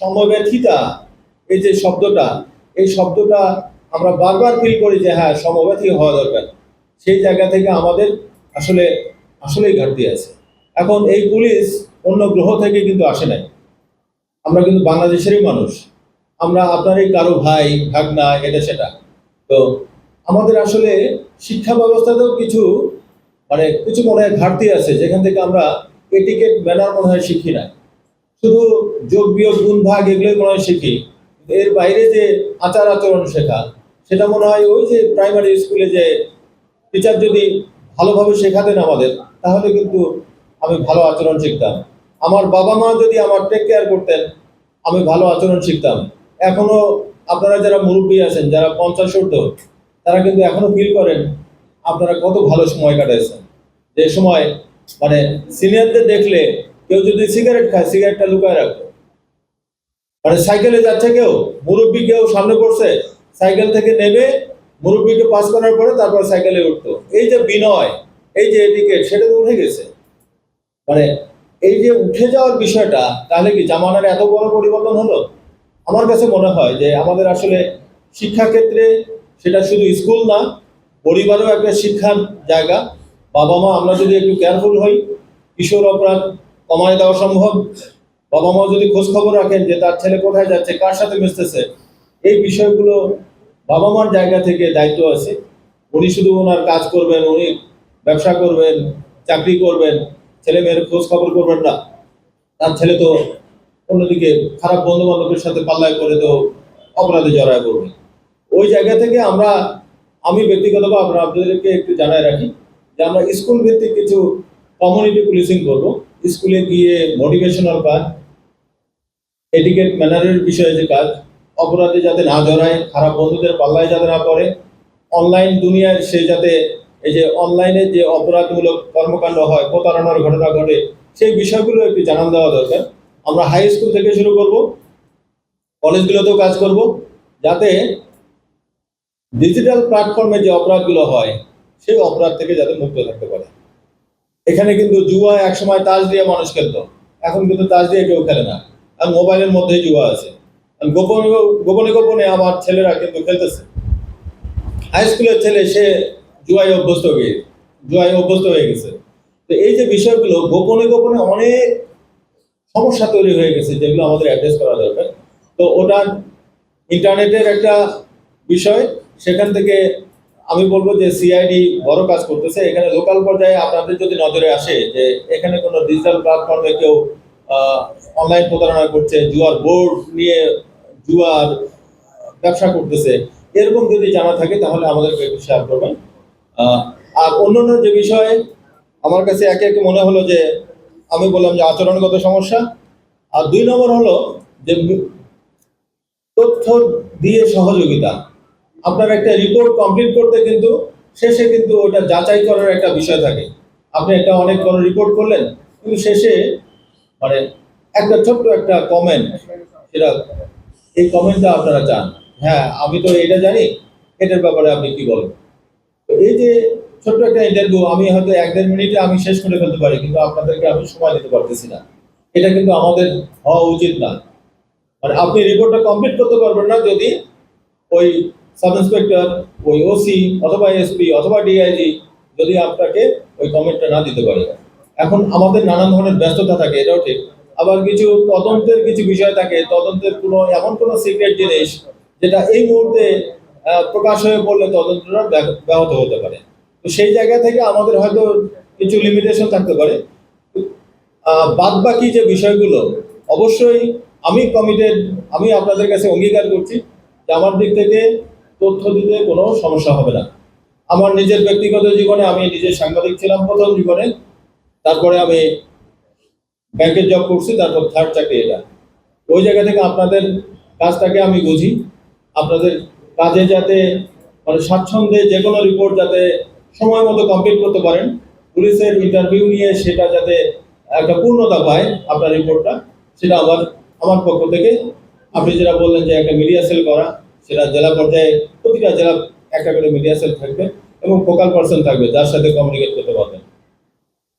সমব্যথিতা, এই যে শব্দটা, এই শব্দটা আমরা বারবার ফিল করি যে হ্যাঁ সমব্যথী হওয়া দরকার। সেই জায়গা থেকে আমাদের আসলে আসলেই ঘাটতি আছে। এখন এই পুলিশ অন্য গ্রহ থেকে কিন্তু আসে নাই, আমরা কিন্তু বাংলাদেশেরই মানুষ, আমরা আপনারই কারো ভাই ভাগনা এটা সেটা। তো আমাদের আসলে শিক্ষা ব্যবস্থাতেও কিছু কিছু মনে হয় ঘাটতি আছে, যেখান থেকে আমরা এটিকেট ম্যানার মনে হয় শিখি না, শুধু যোগ বিয়োগ গুণ ভাগ এগুলোই মনে হয় শিখি। এর বাইরে যে আচার আচরণ শেখা, সেটা মনে হয় ওই যে প্রাইমারি স্কুলে যে টিচার যদি ভালোভাবে শেখাতেন আমাদের, তাহলে কিন্তু আমি ভালো আচরণ শিখতাম। আমার বাবা মা যদি আমার টেক কেয়ার করতেন, আমি ভালো আচরণ শিখতাম। এখনো আপনারা যারা মুরব্বী আছেন, যারা 50 ঊর্ধ্ব, তারা কিন্তু এখনো ফিল করেন আপনারা কত ভালো সময় কাটাইছেন। যে সময় সিনিয়রদের দেখলে কেউ যদি সিগারেট খায়, সিগারেটটা লুকায় রাখতো। সাইকেলে যাচ্ছে কেউ, মুরব্বী কেউ সামনে পড়ছে, সাইকেল থেকে নেমে মুরব্বীকে পাস করার পরে তারপর সাইকেলে উঠতো। এই যে বিনয়, এই যে এটিকেট, সেটা তো উঠে গেছে। এই যে উঠে যাওয়ার বিষয়টা, তাহলে কি জামানার এত বড় পরিবর্তন হলো? আমার কাছে মনে হয় যে আমাদের আসলে শিক্ষাক্ষেত্রে, সেটা শুধু স্কুল না, পরিবারও একটা শিক্ষার জায়গা। বাবা মা আমরা যদি একটু কেয়ারফুল হই, কিশোর অপরাধ কমায় দেওয়া সম্ভব। বাবা মা যদি খোঁজ খবর রাখেন যে তার ছেলে কোথায় যাচ্ছে, কার সাথে মিশতেছে, এই বিষয়গুলো বাবা মার জায়গা থেকে দায়িত্ব আছে। উনি শুধু ওনার কাজ করবেন, উনি ব্যবসা করবেন, চাকরি করবেন, ছেলে মেয়ের খোঁজ খবর করবেন না, তার ছেলে তো অন্যদিকে খারাপ বন্ধু বান্ধবের সাথে পাল্লায় করে তো অপরাধে জড়ায় পড়বে। ওই জায়গা থেকে আমি ব্যক্তিগতভাবে আপনাদেরকে একটু জানায় রাখি যে আমরা স্কুল ভিত্তিক কিছু কমিউনিটি পুলিশিং করব। স্কুলে গিয়ে মোটিভেশনাল কাজ, এটিকেট ম্যানারের বিষয়ে যে কাজ, অপরাধে যাতে না জড়ায়, খারাপ বন্ধুদের পাল্লায় যাতে না পড়ে, অনলাইন দুনিয়ার সে যাতে এই যে অনলাইনে যে অপরাধমূলক কর্মকাণ্ড হয়, প্রতারণার ঘটনা ঘটে, সেই বিষয়গুলো একটু জানান দেওয়া দরকার। আমরা হাই স্কুল থেকে শুরু করব, কলেজগুলোতেও কাজ করব, যাতে ডিজিটাল প্ল্যাটফর্মে যে অপরাধগুলো হয়, সেই অপরাধ থেকে যাতে মুক্ত থাকতে পারে। এখানে কিন্তু জুয়া একসময় তাস দিয়ে মানুষ খেলতো, এখন কিন্তু তাস দিয়ে কেউ খেলে না, আর মোবাইলের মধ্যেই জুয়া আছে। গোপনে গোপনে গোপনে আমার ছেলেরা কিন্তু খেলতেছে। হাই স্কুলের ছেলে সে জুয়ায় অভ্যস্ত হয়ে গেছে। তো এই যে বিষয়গুলো গোপনে গোপনে অনেক সমস্যা তৈরি হয়ে গেছে, যেগুলো আমাদের অ্যাড্রেস করা দরকার। তো ওটা ইন্টারনেটের একটা বিষয়, সেখান থেকে আমি বলবো যে সিআইডি বড় কাজ করতেছে। এখানে লোকাল পর্যায়ে আপনাদের যদি নজরে আসে যে এখানে কোনো ডিজিটাল প্ল্যাটফর্মে কেউ অনলাইন প্রতারণা করছে, জুয়ার বোর্ড নিয়ে জুয়ার ব্যবসা করতেছে, এরকম যদি জানা থাকে তাহলে আমাদেরকে একটু শেয়ার করবেন। আর অন্যান্য যে বিষয়ে আমার কাছে একে একে মনে হলো যে আমি বললাম যে আচরণগত সমস্যা, আর 2 নম্বর হলো যে তথ্য দিয়ে সহযোগিতা। আপনার একটা রিপোর্ট কমপ্লিট করতে কিন্তু শেষে কিন্তু ওটা যাচাই করার একটা বিষয় থাকে। আপনি একটা অনেক বড় রিপোর্ট করলেন, কিন্তু শেষে মানে একটা ছোট্ট একটা কমেন্ট, সেটা এই কমেন্টটা আপনারা চান, হ্যাঁ আমি তো এটা জানি, এটার ব্যাপারে আপনি কি বলেন। তো এই যে ছোট্ট একটা ইন্টারভিউ, আমি হয়তো 1-1.5 মিনিটে আমি শেষ করে ফেলতে পারি, কিন্তু আপনাদেরকে আমি সময় দিতে পারতেছি না। এটা কিন্তু আমাদের হওয়া উচিত না। আপনি রিপোর্টটা কমপ্লিট করতে পারবেন না যদি ওই সাব ইন্সপেক্টর, ওই ওসি অথবা এসপি অথবা ডিআইজি যদি আপনাকে ওই কমেন্টটা না দিতে পারে। এখন আমাদের নানান ধরনের ব্যস্ততা থাকে, এটাও ঠিক। আবার কিছু তদন্তের কিছু বিষয় থাকে, তদন্তের এমন কোনো সিক্রেট জিনিস যেটা এই মুহূর্তে প্রকাশ হয়ে পড়লে তদন্তটা ব্যাহত হতে পারে। তো সেই জায়গা থেকে আমাদের হয়তো কিছু লিমিটেশন থাকতে পারে। বাদ বাকি যে বিষয়গুলো অবশ্যই আমি কমিটেড, আমি আপনাদের কাছে অঙ্গীকার করছি যে আমার দিক থেকে তথ্য দিতে কোনো সমস্যা হবে না। আমার নিজের ব্যক্তিগত জীবনে আমি নিজে সাংবাদিক ছিলাম প্রথম জীবনে, তারপরে আমি ব্যাংকের জব করছি, তারপর 3rd চাকরি এটা। ওই জায়গা থেকে আপনাদের কাজটাকে আমি বুঝি। আপনাদের কাজে যাতে স্বাচ্ছন্দ্যে যে কোনো রিপোর্ট যাতে সময় মতো কমপ্লিট করতে পারেন, পুলিশের ইন্টারভিউ নিয়ে সেটা যাতে একটা পূর্ণতা পায় আপনার রিপোর্টটা, সেটা আমার পক্ষ থেকে। আপনি যেটা বললেন যে একটা মিডিয়া সেল করা, সেটা জেলা পর্যায়ে প্রতিটা জেলা একটা করে মিডিয়া সেল থাকবে এবং ফোকাল পার্সন থাকবে যার সাথে কমিউনিকেট করতে পারবেন।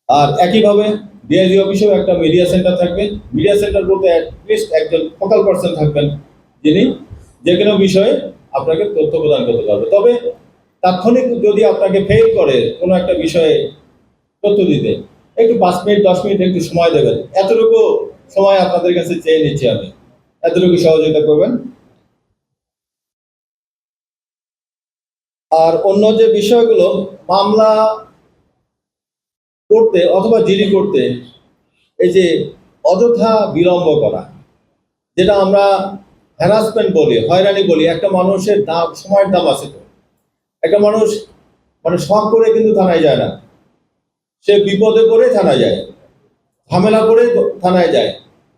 আর একইভাবে ডিআইজি অফিসেও একটা মিডিয়া সেন্টার থাকবে। মিডিয়া সেন্টার বলতে অ্যাটলিস্ট একজন ফোকাল পার্সন থাকবেন, যিনি যে কোনো বিষয়ে আপনাকে তথ্য প্রদান করতে পারবে। তবে তাৎক্ষণিক যদি আপনাকে ফেল করে কোনো একটা বিষয়ে তথ্য দিতে, একটু 5 মিনিট 10 মিনিট একটু সময় দেবেন, এতটুকু সময় আপনাদের কাছে চেয়ে নিচ্ছি আমি, এতটুকু সহযোগিতা করবেন। আর অন্য যে বিষয়গুলো, মামলা করতে অথবা জিডি করতে এই যে অযথা বিলম্ব করা, যেটা আমরা হ্যারাসমেন্ট বলি, হয়রানি বলি, একটা মানুষের দাম, সময়ের দাম আছে। তো একটা মানুষ মানে শখ করে কিন্তু থানায় যায় না, সে বিপদে পড়ে থানায় যায়, ঝামেলা করে থানায় যায়।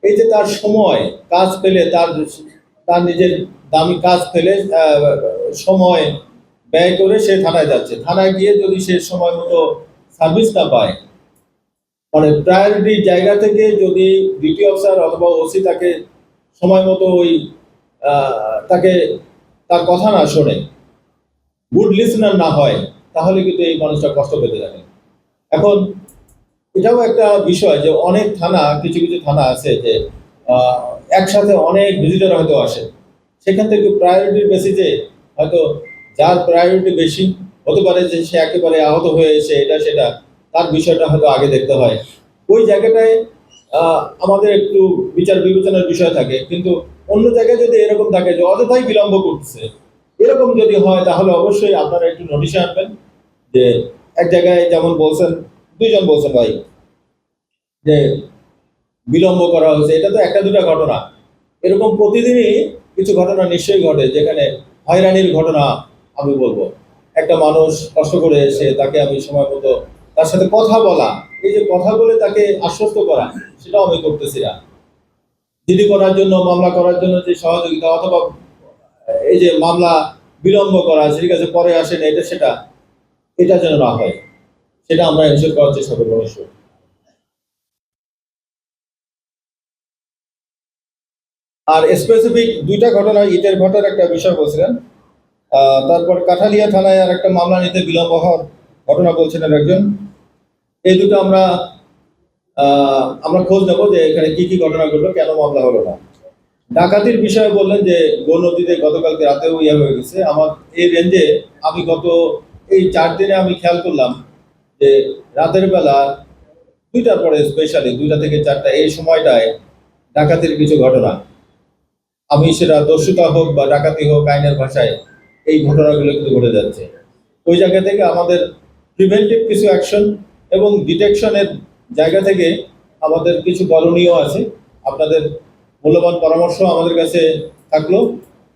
এই যে তার সময় কাজ পেলে, তার তার নিজের দামি কাজ পেলে সময় ব্যয় করে সে থানায় যাচ্ছে, থানায় গিয়ে যদি সে সময় মতো সার্ভিস না পায়, মানে প্রায়োরিটি জায়গা থেকে যদি ডিটি অফিসার অথবা ওসি তাকে সময় মতো ওই তাকে তার কথা না শোনে, গুড লিসনার না হয়, তাহলে কিন্তু এই মানুষটা কষ্ট পেতে থাকে। এখন এটাও একটা বিষয় যে অনেক থানা, কিছু কিছু থানা আছে যে একসাথে অনেক ভিজিটর হয়তো আসে, সেখান থেকে প্রায়োরিটির বেসিসে হয়তো যার প্রায়োরিটি বেশি হতে পারে যে সে একেবারে আহত হয়ে এসে এটা সেটা, তার বিষয়টা হয়তো আগে দেখতে হয়। ওই জায়গাটায় আমাদের একটু বিচার বিবেচনার বিষয় থাকে। কিন্তু অন্য জায়গায় যদি এরকম থাকে যে অযথাই বিলম্ব করতেছে, এরকম যদি হয় তাহলে অবশ্যই আপনারা একটু নোটিশে আনবেন। যে এক জায়গায় যেমন বলছেন, দুইজন বলছেন ভাই যে বিলম্ব করা হয়েছে, এটা তো একটা দুটা ঘটনা, এরকম প্রতিদিনই কিছু ঘটনা নিশ্চয়ই ঘটে যেখানে হয়রানির ঘটনা। আমি বলবো একটা মানুষ কষ্ট করে এসে তাকে আমি সময় মতো তার সাথে কথা বলা, এই যে কথা বলে তাকে আশ্বস্ত করা, সেটাও আমি করতেছি না। জিডি করার জন্য, মামলা করার জন্য যে সহযোগিতা, অথবা এই যে মামলা বিলম্ব করা, ঠিক আছে পরে আসেন এটা সেটা, এটা যেন না হয়, সেটা আমরা এনশিওর করার চেষ্টা করবো অবশ্যই। আর স্পেসিফিক দুইটা ঘটনা, ইটের ভাটার একটা বিষয় বলছিলেন, তারপর কাঠালিয়া থানায় আর একটা মামলা নিতে বিলম্ব হওয়ার ঘটনা বলছিলেন একজন। এই দুটো আমরা আমরা খোঁজ নেবো যে এখানে কি কি ঘটনা ঘটলো, কেন মামলা হলো না। ডাকাতির বিষয়ে বললেন যে গো নদীতে গতকালকে রাতেও ইয়ে হয়ে গেছে। আমার এই রেঞ্জে আমি গত এই 4 দিনে আমি খেয়াল করলাম যে রাতের বেলা 2টার পরে, স্পেশালি 2টা থেকে 4টা এই সময়টায় ডাকাতির কিছু ঘটনা, আমি সেটা দস্যুতা হোক বা ডাকাতি হোক, আইনের ভাষায় এই ঘটনাগুলো কিন্তু ঘটে যাচ্ছে। ওই জায়গা থেকে আমাদের প্রিভেন্টিভ কিছু অ্যাকশন এবং ডিটেকশনের জায়গা থেকে আমাদের কিছু করণীয় আছে। আপনাদের মূল্যবান পরামর্শ আমাদের কাছে থাকলো।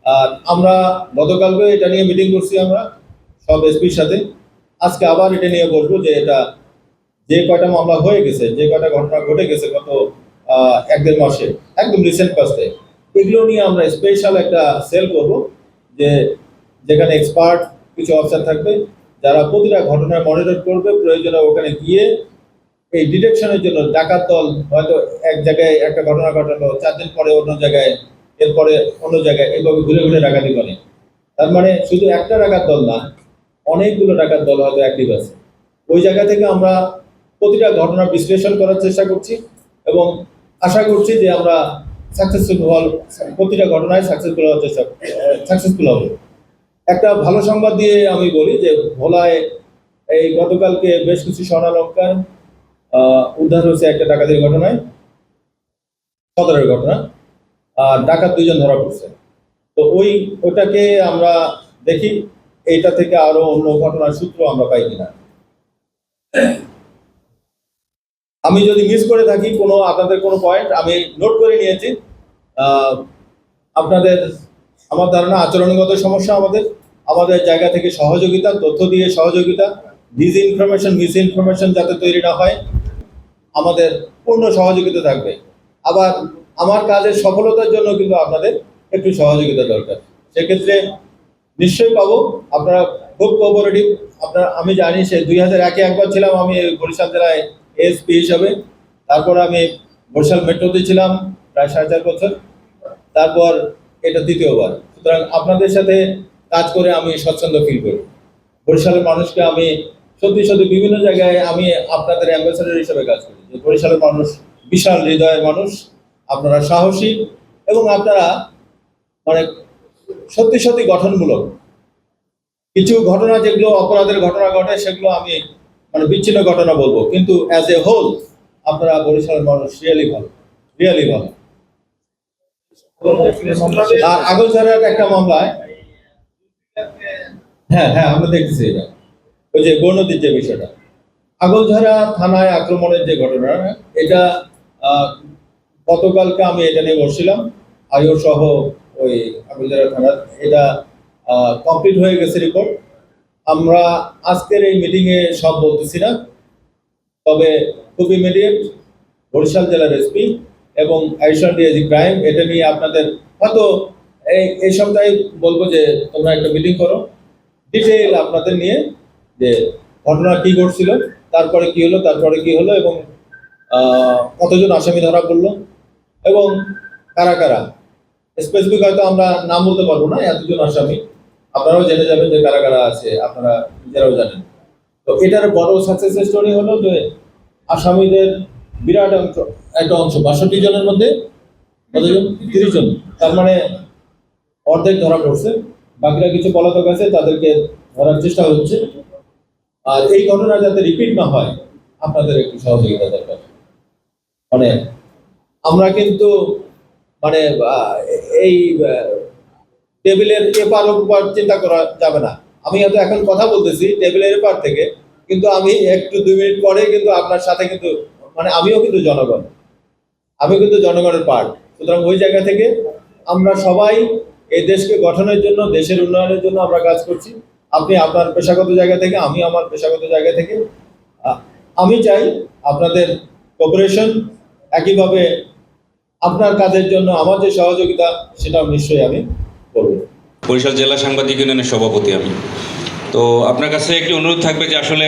আর আমরা গতকালকে এটা নিয়ে মিটিং করছি আমরা সব এসপির সাথে, আজকে আবার এটা নিয়ে বলবো যে এটা যে কয়টা মামলা হয়ে গেছে, যে কয়টা ঘটনা ঘটে গেছে গত 1-1.5 মাসে, একদম রিসেন্ট পাস্টে, এগুলো নিয়ে আমরা স্পেশাল একটা সেল করব, যে যেখানে এক্সপার্ট কিছু অফিসার থাকবে যারা প্রতিটা ঘটনা মনিটর করবে, প্রয়োজনে ওখানে গিয়ে এই ডিটেকশনের জন্য ডাকাত দল হয়তো এক জায়গায় একটা ঘটনা ঘটালো, 4 দিন পরে অন্য জায়গায়, এরপরে অন্য জায়গায়, এইভাবে ঘুরে ঘুরে ডাকাতি করে। তার মানে শুধু একটা ডাকাত দল না, অনেকগুলো ডাকাত দল হয়তো অ্যাক্টিভ আছে। ওই জায়গা থেকে আমরা প্রতিটা ঘটনা বিশ্লেষণ করার চেষ্টা করছি এবং আশা করছি যে আমরা প্রতিটা ঘটনায় সাকসেসফুল হবে। একটা ভালো সংবাদ দিয়ে আমি বলি যে ভোলায় এই গতকালকে বেশ কিছু স্বর্ণালঙ্কার উদ্ধার হয়েছে একটা ডাকাতির ঘটনায়, সদরের ঘটনা, আর ডাকাত 2জন ধরা পড়ছে। তো ওটাকে আমরা দেখি এইটা থেকে আরো অন্য ঘটনার সূত্র আমরা পাই কিনা। আমি যদি মিস করে থাকি কোনো আপনাদের কোনো পয়েন্ট, আমি নোট করে নিয়েছি। আপনাদের আমার ধারণা আচরণগত সমস্যা, আমাদের জায়গা থেকে সহযোগিতা, তথ্য দিয়ে সহযোগিতা, ডিসইনফরমেশন মিসইনফরমেশন যাতে তৈরি না হয়, আমাদের পূর্ণ সহযোগিতা থাকবে। আবার আমার কাজের সফলতার জন্য কিন্তু আপনাদের একটু সহযোগিতা দরকার, সেক্ষেত্রে নিশ্চয়ই পাবো। আপনারা খুব কোঅপারেটিভ। আমি জানি সে 2001-এ একবার ছিলাম আমি বরিশাল জেলায় এসপি হিসাবে, তারপর আমি বরিশাল মেট্রোতে ছিলাম প্রায় 4.5 বছর, তারপর এটা দ্বিতীয়বার। সুতরাং আপনাদের সাথে কাজ করে আমি স্বচ্ছন্দ ফিল করি। বরিশালের মানুষকে আমি সত্যি সত্যি বিভিন্ন জায়গায় আমি আপনাদের অ্যাম্বাসেডর হিসেবে কাজ করি, যে বরিশালের মানুষ বিশাল হৃদয়ের মানুষ, আপনারা সাহসী এবং আপনারা মানে সত্যি সত্যি গঠনমূলক। কিছু ঘটনা যেগুলো অপরাধের ঘটনা ঘটে সেগুলো আমি মানে বিচ্ছিন্ন ঘটনা বলবো, কিন্তু অ্যাজ এ হোল আপনারা বরিশালের মানুষ রিয়েলি ভালো, রিয়েলি ভালো। আর আগলঝাড়ার একটা মামলায়, হ্যাঁ হ্যাঁ আমরা দেখতেছি এটা, ওই যে গৌরনদীর যে বিষয়টা, আগলঝাড়া থানায় আক্রমণের যে ঘটনা, এটা আহ, গতকালকে আমি এটা নিয়ে বসছিলাম, আয়ো সহ ওই আগলঝাড়া থানার, এটা কমপ্লিট হয়ে গেছে রিপোর্ট। আমরা আজকের এই মিটিং এ সব বলতেছি না, তবে খুব ইমিডিয়েট বরিশাল জেলার এসপি এবং অ্যাডিশনাল ডিআইজি ক্রাইম এটা নিয়ে আপনাদের হয়তো এই সপ্তাহে বলবো যে তোমরা একটা মিটিং করো, ডিটেইল আপনাদের নিয়ে যে ঘটনা কি ঘটছিল, তারপরে কি হলো, তারপরে কি হলো, এবং কতজন আসামি ধরা পড়লো এবং কারা কারা, স্পেসিফিক হয়তো আমরা নাম বলতে পারবো না, এতজন আসামি আপনারাও জেনে যাবেন যে কারা কারা আছে, আপনারা নিজেরাও জানেন। তো এটার বড় সাকসেস স্টোরি হলো যে আসামিদের বিরাট অংশ, একটা অংশ ৬২ জনের মধ্যে কতজন, ৩০ জন, তার মানে অর্ধেক ধরা পড়ছে, বাকিরা কিছু পলাতক আছে, তাদেরকে ধরার চেষ্টা হচ্ছে। আর এই ঘটনা যাতে রিপিট না হয় আপনাদের একটু সহযোগিতা দরকার। মানে আমরা কিন্তু মানে এই টেবিলের এপার ওপার চিন্তা করা যাবে না। আমি হয়তো এখন কথা বলতেছি টেবিলের এপার থেকে, কিন্তু আমি একটু 2 মিনিট পরে কিন্তু আপনার সাথে কিন্তু মানে আমিও কিন্তু জনগণ, আমি কিন্তু জনগণের পার্ট। সুতরাং ওই জায়গা থেকে আমরা সবাই এই দেশকে গঠনের জন্য, দেশের উন্নয়নের জন্য আমরা কাজ করছি। আপনি আপনার পেশাগত জায়গা থেকে, আমি আমার পেশাগত জায়গা থেকে। আমি চাই আপনাদের কোঅপারেশন, একইভাবে আপনার কাজের জন্য আমার যে সহযোগিতা সেটাও নিশ্চয়ই আমি করব। বরিশাল জেলা সাংবাদিক ইউনিয়নের সভাপতি আমি। তো আপনার কাছে একটি অনুরোধ থাকবে যে আসলে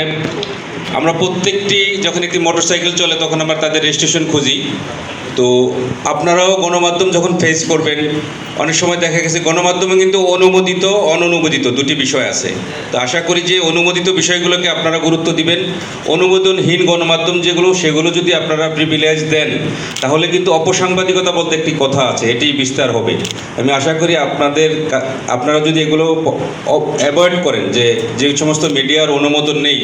আমরা প্রত্যেকটি যখন একটি মোটরসাইকেল চলে তখন আমরা তাদের রেজিস্ট্রেশন খুঁজি। তো আপনারাও গণমাধ্যম যখন ফেস করবেন, অনেক সময় দেখা গেছে গণমাধ্যমে কিন্তু অনুমোদিত অননুমোদিত দুটি বিষয় আছে। তো আশা করি যে অনুমোদিত বিষয়গুলোকে আপনারা গুরুত্ব দিবেন, অনুমোদনহীন গণমাধ্যম যেগুলো সেগুলো যদি আপনারা প্রিভিলেজ দেন তাহলে কিন্তু অপসাংবাদিকতা বলতে একটি কথা আছে, এটি বিস্তার হবে। আমি আশা করি আপনারা যদি এগুলো অ্যাভয়েড করেন, যে সমস্ত মিডিয়ার অনুমোদন নেই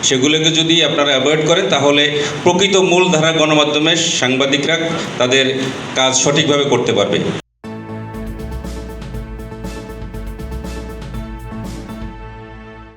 সেগুলোকে যদি আপনারা অ্যাভয়েড করেন তাহলে প্রকৃত মূলধারা গণমাধ্যমের সাংবাদিকরা তাদের কাজ সঠিকভাবে করতে পারবে।